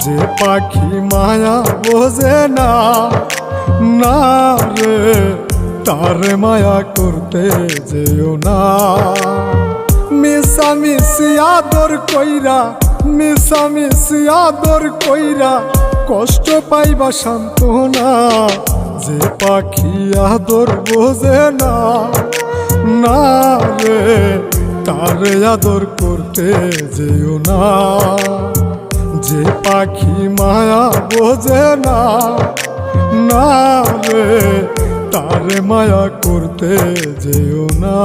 যে পাখি মায়া বোঝে না, না রে তারে মায়া করতে যেও না। মিশামিশি আদর কইরা, মিশামিশি আদর কইরা কষ্ট পাইবা সান্ত্বনা। যে পাখি আদর বোঝে না, না রে তারে আদর করতে যেও না। যে পাখি মায়া বোঝে না, না রে তারে মায়া করতে যেও না।